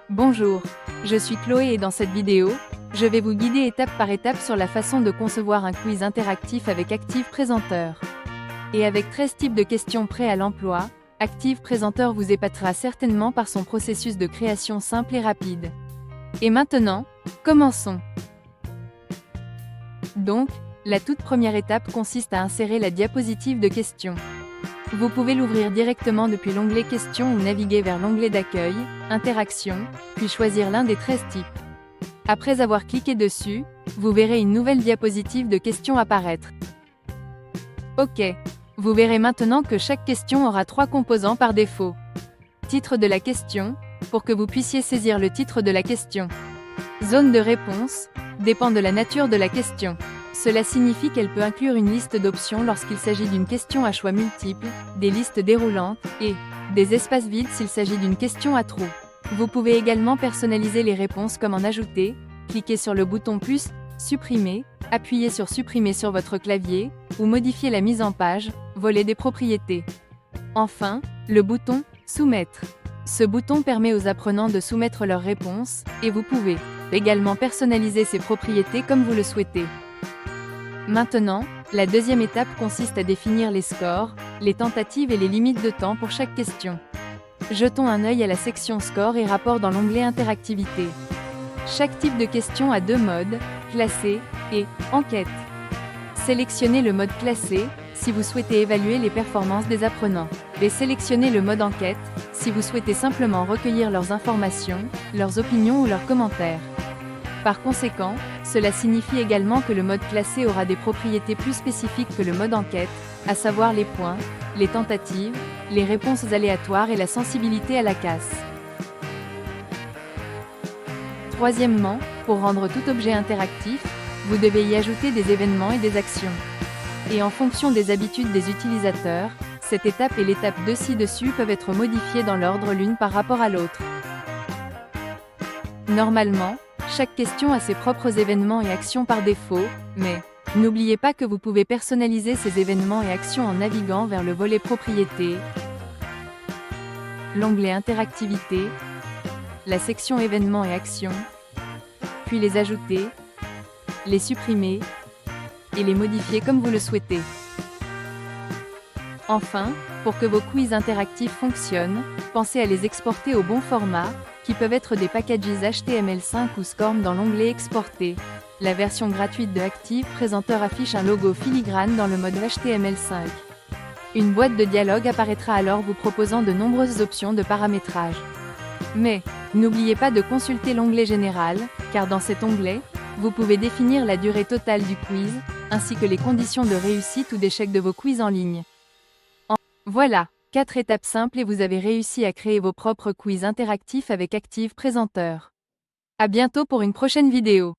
Bonjour, je suis Chloé et dans cette vidéo, je vais vous guider étape par étape sur la façon de concevoir un quiz interactif avec Active Présenteur. Et avec 13 types de questions prêts à l'emploi, Active Présenteur vous épatera certainement par son processus de création simple et rapide. Et maintenant, commençons. Donc, la toute première étape consiste à insérer la diapositive de questions. Vous pouvez l'ouvrir directement depuis l'onglet Questions ou naviguer vers l'onglet d'accueil, Interaction, puis choisir l'un des 13 types. Après avoir cliqué dessus, vous verrez une nouvelle diapositive de questions apparaître. OK. Vous verrez maintenant que chaque question aura 3 composants par défaut. Titre de la question, pour que vous puissiez saisir le titre de la question. Zone de réponse, dépend de la nature de la question. Cela signifie qu'elle peut inclure une liste d'options lorsqu'il s'agit d'une question à choix multiples, des listes déroulantes, et des espaces vides s'il s'agit d'une question à trous. Vous pouvez également personnaliser les réponses comme en ajouter, cliquer sur le bouton plus, supprimer, appuyer sur supprimer sur votre clavier, ou modifier la mise en page, voler des propriétés. Enfin, le bouton soumettre. Ce bouton permet aux apprenants de soumettre leurs réponses, et vous pouvez également personnaliser ces propriétés comme vous le souhaitez. Maintenant, la deuxième étape consiste à définir les scores, les tentatives et les limites de temps pour chaque question. Jetons un œil à la section Score et rapport dans l'onglet Interactivité. Chaque type de question a 2 modes, classé et enquête. Sélectionnez le mode classé si vous souhaitez évaluer les performances des apprenants, et sélectionnez le mode enquête si vous souhaitez simplement recueillir leurs informations, leurs opinions ou leurs commentaires. Par conséquent, cela signifie également que le mode classé aura des propriétés plus spécifiques que le mode enquête, à savoir les points, les tentatives, les réponses aléatoires et la sensibilité à la casse. Troisièmement, pour rendre tout objet interactif, vous devez y ajouter des événements et des actions. Et en fonction des habitudes des utilisateurs, cette étape et l'étape de ci-dessus peuvent être modifiées dans l'ordre l'une par rapport à l'autre. Normalement, chaque question a ses propres événements et actions par défaut, mais n'oubliez pas que vous pouvez personnaliser ces événements et actions en naviguant vers le volet Propriétés, l'onglet Interactivité, la section Événements et actions, puis les ajouter, les supprimer et les modifier comme vous le souhaitez. Enfin, pour que vos quiz interactifs fonctionnent, pensez à les exporter au bon format, qui peuvent être des packages HTML5 ou SCORM dans l'onglet Exporter. La version gratuite de Active Présenteur affiche un logo filigrane dans le mode HTML5. Une boîte de dialogue apparaîtra alors vous proposant de nombreuses options de paramétrage. Mais, n'oubliez pas de consulter l'onglet Général, car dans cet onglet, vous pouvez définir la durée totale du quiz, ainsi que les conditions de réussite ou d'échec de vos quiz en ligne. Voilà, 4 étapes simples et vous avez réussi à créer vos propres quiz interactifs avec Active Présenteur. À bientôt pour une prochaine vidéo.